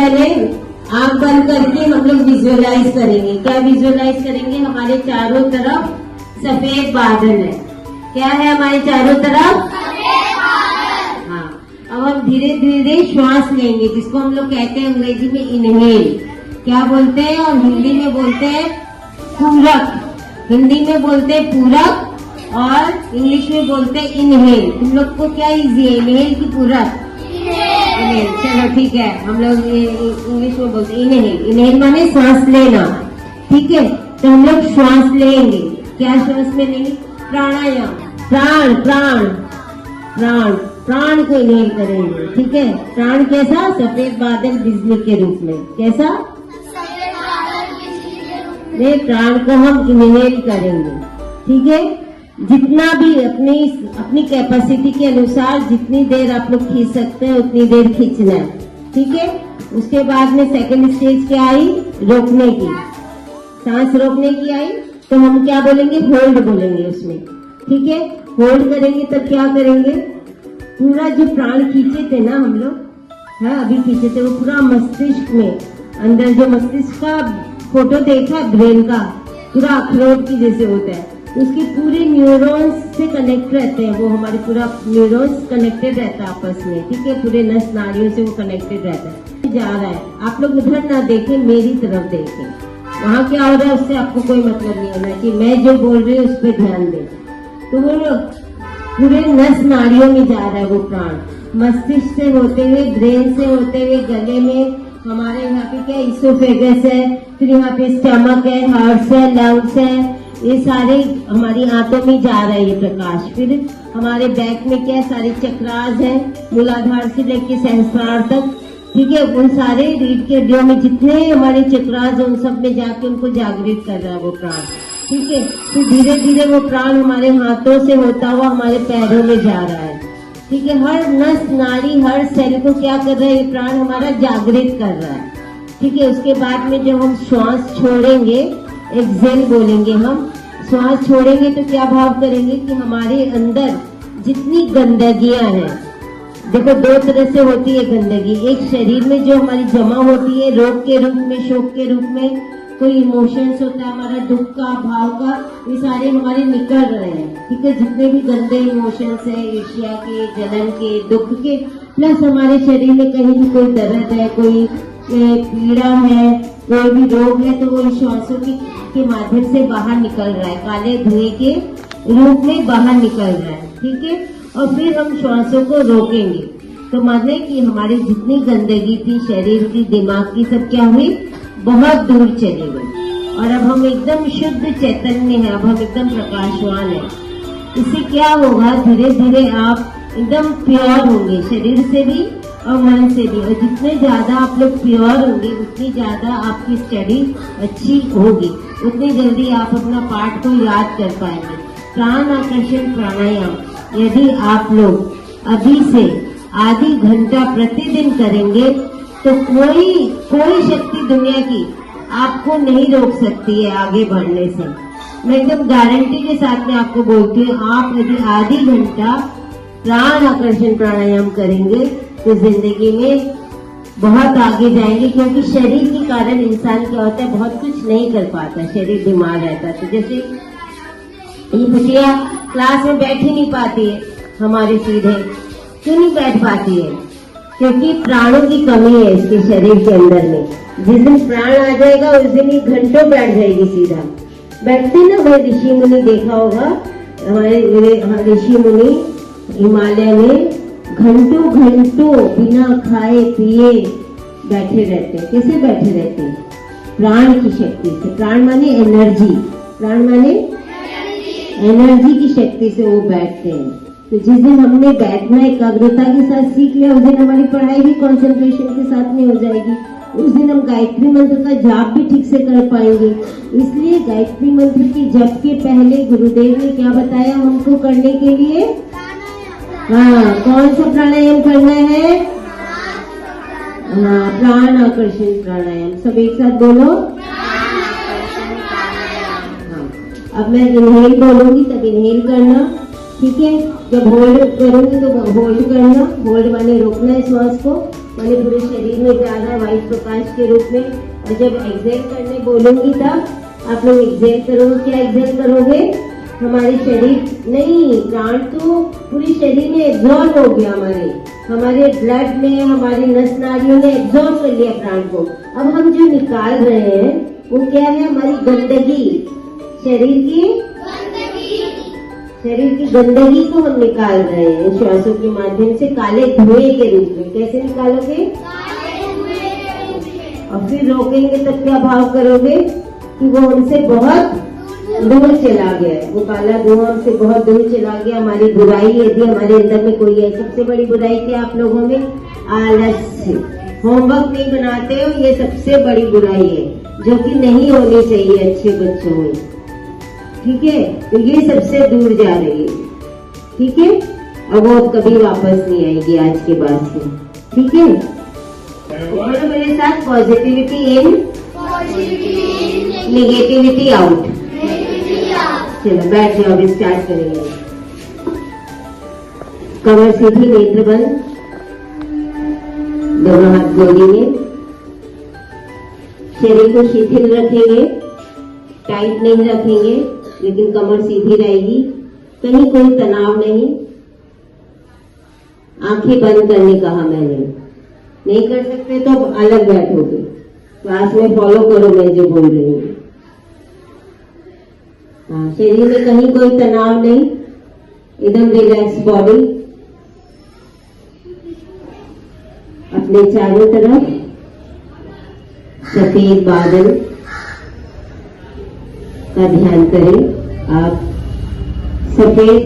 पहले आंख बंद करके हम लोग विजुअलाइज करेंगे। क्या विजुअलाइज करेंगे? हमारे चारों तरफ सफेद बादल है। क्या है हमारे चारों तरफ? हाँ, अब हम धीरे धीरे श्वास लेंगे, जिसको हम लोग कहते हैं अंग्रेजी में इनहेल। क्या बोलते हैं? और हिंदी में बोलते हैं पूरक। हिंदी में बोलते हैं पूरक और इंग्लिश में बोलते हैं इनहेल। तुम लोग को क्या इजी है, इनहेल की पूरक? इनहेल। चलो ठीक है, हम लोग इंग्लिश में बोलते हैं इनहेल। इनहेल माने सांस लेना। ठीक है, तो हम लोग श्वास लेंगे। क्या श्वास में लेंगे? प्राणायाम। प्राण प्राण प्राण प्राण को इनहेल करेंगे। ठीक है, प्राण कैसा? सफेद बादल बिजली के रूप में। कैसा? ये प्राण को हम इनहेल करेंगे। ठीक है, जितना भी अपनी कैपेसिटी के अनुसार जितनी देर आप लोग खींच सकते हैं उतनी देर खींचना है। ठीक है, उसके बाद में सेकंड स्टेज क्या आई? रोकने की। सांस रोकने की आई तो हम क्या बोलेंगे? होल्ड बोलेंगे उसमें। ठीक है, होल्ड करेंगे तब क्या करेंगे? पूरा जो प्राण खींचे थे ना हम लोग, हाँ अभी खींचे थे, वो पूरा मस्तिष्क में अंदर, जो मस्तिष्क का फोटो देखा है ब्रेन का, पूरा अखरोट की जैसे होता है, उसके पूरे न्यूरॉन्स से कनेक्ट रहते हैं। वो हमारे पूरा न्यूरॉन्स कनेक्टेड रहता है आपस में। ठीक है, पूरे नस नाड़ियों से वो कनेक्टेड रहता है। जा रहा है, आप लोग उधर ना देखें, मेरी तरफ देखें। वहाँ क्या हो रहा है उससे आपको कोई मतलब नहीं होना कि मैं जो बोल रही हूँ उस पर ध्यान दें। तो वो पूरे नस नाड़ियों में जा रहा है वो प्राण, मस्तिष्क से होते हुए, ब्रेन से होते हुए, गले में, हमारे यहाँ पे क्या इसोफेगस है, फिर यहाँ पे स्टमक है, हार्ट है, लंग्स है, ये सारे हमारी आंतों में जा रहा है ये प्रकाश। फिर हमारे बैक में क्या सारे चक्रास है, मूलाधार से लेके सहस्त्रार तक। ठीक है, उन सारे रीढ़ के हड्डियों में जितने हमारे चक्रास है उन सब में जाके उनको जागृत कर रहा है वो प्राण। ठीक है, फिर धीरे धीरे वो प्राण हमारे हाथों से होता हुआ हमारे पैरों में जा रहा है। ठीक है, हर नस नाड़ी, हर सेल को क्या कर रहा है ये प्राण हमारा? जागृत कर रहा है। ठीक है, उसके बाद में जब हम श्वास छोड़ेंगे, एक्सेल बोलेंगे, हम श्वास छोड़ेंगे तो क्या भाव करेंगे कि हमारे अंदर जितनी गंदगियां हैं, देखो दो तरह से होती है गंदगी। एक शरीर में जो हमारी जमा होती है रोग के रूप में, शोक के रूप में, कोई इमोशंस होता है हमारा दुख का, भाव का, ये सारे हमारे निकल रहे हैं। ठीक है, जितने भी गंदे इमोशंस है, ईर्ष्या के, जलन के, दुख के, प्लस हमारे शरीर में कहीं भी कोई दर्द है, कोई पीड़ा है, कोई भी रोग है, तो वो इन श्वासों के माध्यम से बाहर निकल रहा है, काले धुएं के रूप में बाहर निकल रहा है। ठीक है, और फिर हम श्वासों को रोकेंगे तो माने कि हमारी जितनी गंदगी थी शरीर की, दिमाग की, सब क्या हुई? बहुत दूर चली गई। और अब हम एकदम शुद्ध चैतन्य हैं, अब हम एकदम प्रकाशवान हैं। इससे क्या होगा? धीरे धीरे आप एकदम प्योर होंगे, शरीर से भी और मन से भी। और जितने ज्यादा आप लोग प्योर होंगे उतनी ज्यादा आपकी स्टडी अच्छी होगी, उतनी जल्दी आप अपना पाठ को याद कर पाएंगे। प्राण आकर्षण प्राणायाम यदि आप लोग अभी से आधी घंटा प्रतिदिन करेंगे तो कोई शक्ति दुनिया की आपको नहीं रोक सकती है आगे बढ़ने से। मैं एकदम गारंटी के साथ में आपको बोलती हूँ, आप यदि आधी घंटा प्राण आकर्षण प्राणायाम करेंगे तो जिंदगी में बहुत आगे जाएंगे। क्योंकि शरीर के कारण इंसान क्या होता है, बहुत कुछ नहीं कर पाता, शरीर बीमार रहता है। तो जैसे ये बिटिया क्लास में बैठ ही नहीं पाती है हमारे सीधे, क्यों नहीं बैठ पाती है? क्योंकि प्राणों की कमी है इसके शरीर के अंदर में। जिस दिन प्राण आ जाएगा उस दिन ही घंटों बैठ जाएगी सीधा। बैठते ना भाई, ऋषि मुनि देखा होगा, हमारे ऋषि मुनि हिमालय में घंटों घंटों बिना खाए पिए बैठे रहते हैं। कैसे बैठे रहते हैं? प्राण की शक्ति से। प्राण माने एनर्जी, प्राण माने एनर्जी की शक्ति से वो बैठते हैं। तो जिस दिन हमने बैठना एकाग्रता के साथ सीख लिया उस दिन हमारी पढ़ाई भी कंसंट्रेशन के साथ में हो जाएगी। उस दिन हम गायत्री मंत्र का जाप भी ठीक से कर पाएंगे। इसलिए गायत्री मंत्र की जप के पहले गुरुदेव ने क्या बताया हमको करने के लिए? हाँ, कौन सा प्राणायाम करना है? हाँ, प्राण आकर्षण प्राणायाम। सब एक साथ बोलो। हाँ, अब मैं इनहेल बोलूंगी तब इनहेल करना, ठीक है। जब होल्ड करूंगी तो होल्ड करना, होल्ड माने रोकना है श्वास को, माने पूरे शरीर में जा रहा है वाइट प्रकाश के रूप में। और जब एक्सेल करने बोलूंगी तब आप लोग एक्सेल करोगे। क्या एक्सेल करोगे? हमारे शरीर नहीं, प्राण तो पूरे शरीर में एब्जॉर्ब हो गया, हमारे ब्लड में, हमारे नस नाड़ियों ने एब्जॉर्ब कर लिया प्राण को। अब हम जो निकाल रहे हैं वो क्या है? हमारी गंदगी, शरीर की गंदगी को हम निकाल रहे हैं श्वासों के माध्यम से, काले धुएं के रूप में। कैसे निकालोगे? और फिर रोकेंगे तब क्या भाव करोगे कि वो हमसे बहुत दूर चला गया, वो काला धुआं हमसे बहुत दूर चला गया। हमारी बुराई यदि हमारे अंदर में कोई है, सबसे बड़ी बुराई क्या आप लोगों में? आलस्य। होमवर्क नहीं बनाते हो, ये सबसे बड़ी बुराई है जो कि नहीं होनी चाहिए अच्छे बच्चों में। ठीक है, तो ये सबसे दूर जा रही है। ठीक है, और वो अब कभी वापस नहीं आएगी आज के बाद से। ठीक है, बोलो मेरे साथ, पॉजिटिविटी इन, नेगेटिविटी आउट। चलो बैठ जाओ, अभी स्टार्ट करेंगे। कमर सीधी, नेत्र बंद, दोनों हाथ गोदी में। शरीर को शिथिल रखेंगे, टाइट नहीं रखेंगे, लेकिन कमर सीधी रहेगी, कहीं कोई तनाव नहीं। आंखें बंद करने कहा मैंने, नहीं कर सकते तो अलग बैठोगे। क्लास में फॉलो करो मैं जो बोल रही हूँ। शरीर में कहीं कोई तनाव नहीं, एकदम रिलैक्स बॉडी। अपने चारों तरफ सफेद बादल का ध्यान करें। आप सफेद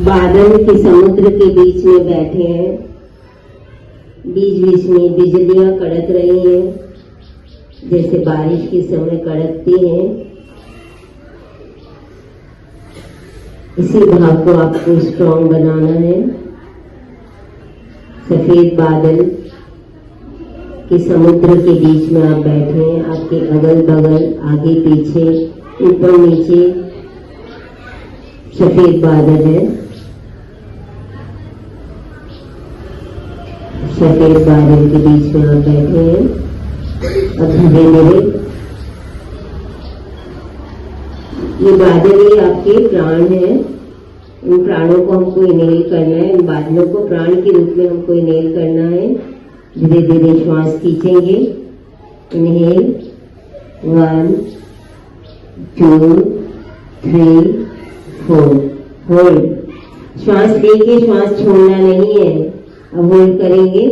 बादल के समुद्र के बीच में बैठे हैं, बीच बीच में बिजलियां कड़क रही हैं, जैसे बारिश के समय कड़कती हैं। इसी भाव को आपको स्ट्रॉन्ग बनाना है। सफेद बादल के समुद्र के बीच में आप बैठे हैं, आपके अगल बगल, आगे पीछे, ऊपर नीचे सफेद बादल है। सफेद बादल के बीच में आप बैठे हैं और धीरे धीरे ये बादल ही आपके प्राण है। उन प्राणों को हमको इनहेल करना है, इन बादलों को प्राण के रूप में हमको इनहेल करना है। धीरे धीरे श्वास खींचेंगे। Inhale 1 2 3 4, hold. श्वास लेके श्वास छोड़ना नहीं है। अब होल्ड करेंगे,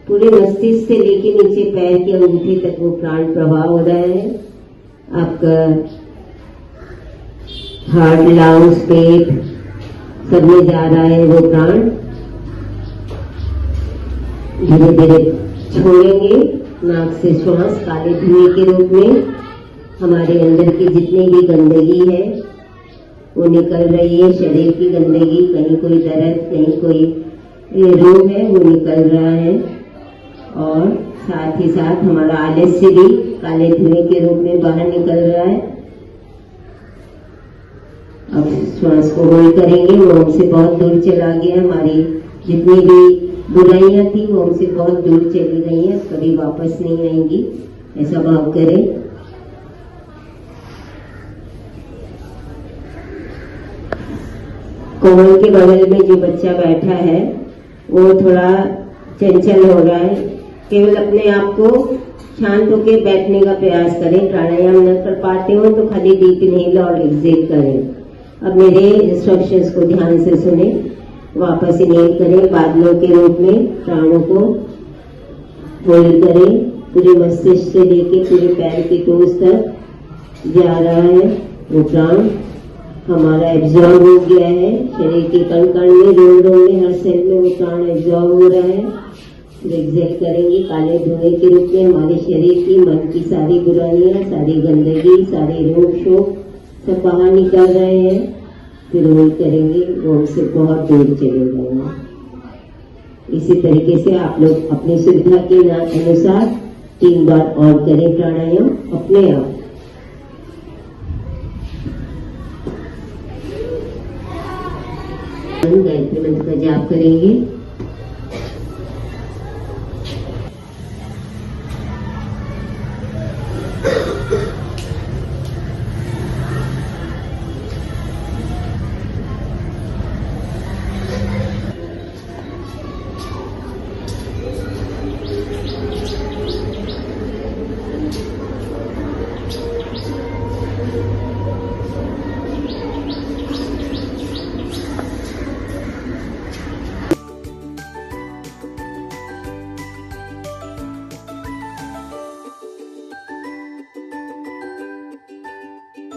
पूरे मस्तिष्क से लेके नीचे पैर के अंगूठे तक वो प्राण प्रवाह हो रहा है। आपका हार्ट, लंग्स, पेट सब में जा रहा है वो प्राण। धीरे धीरे छोड़ेंगे नाक से श्वास, काले धुएं के रूप में। हमारे अंदर की जितनी भी गंदगी है वो निकल रही है। शरीर की गंदगी, कहीं कोई दर्द, कहीं कोई रोग है, वो निकल रहा है। और साथ ही साथ हमारा आलस्य भी काले धुएं के रूप में बाहर निकल रहा है। अब श्वास को होल्ड करेंगे। वो हमसे बहुत दूर चला गया। हमारी जितनी भी बुराइयां थी वो हमसे बहुत दूर चली गई हैं, कभी वापस नहीं आएंगी, ऐसा भाव करें। कोमल के बगल में जो बच्चा बैठा है वो थोड़ा चंचल हो रहा है। केवल अपने आप को शांत होकर बैठने का प्रयास करें। प्राणायाम न कर पाते हो तो खाली डीप इनहेल और एक्सेल करें। अब मेरे इंस्ट्रक्शंस को ध्यान से सुने। वापस इनहेल करें, बादलों के रूप में प्राणों को होल्ड करें। पूरे मस्तिष्क से लेके पूरे पैर के टोस तक जा रहा है वो प्राण। हमारा एब्जॉर्ब हो गया है शरीर के कण कण में, रोम रोम में, हर सेल में वो प्राण एब्जॉर्ब हो रहा है। फिर एक्सेल करेंगे काले धुएं के रूप में। हमारे शरीर की, मन की सारी बुराइयां, सारी गंदगी, सारे रोग शोक सब बाहर निकल रहे हैं। फिर होल्ड करेंगे, वो हमसे बहुत दूर चले जाएंगे। इसी तरीके से आप लोग अपनी सुविधा के अनुसार 3 बार और करें प्राणायाम अपने आप। गायत्री मंत्र का जाप करेंगे।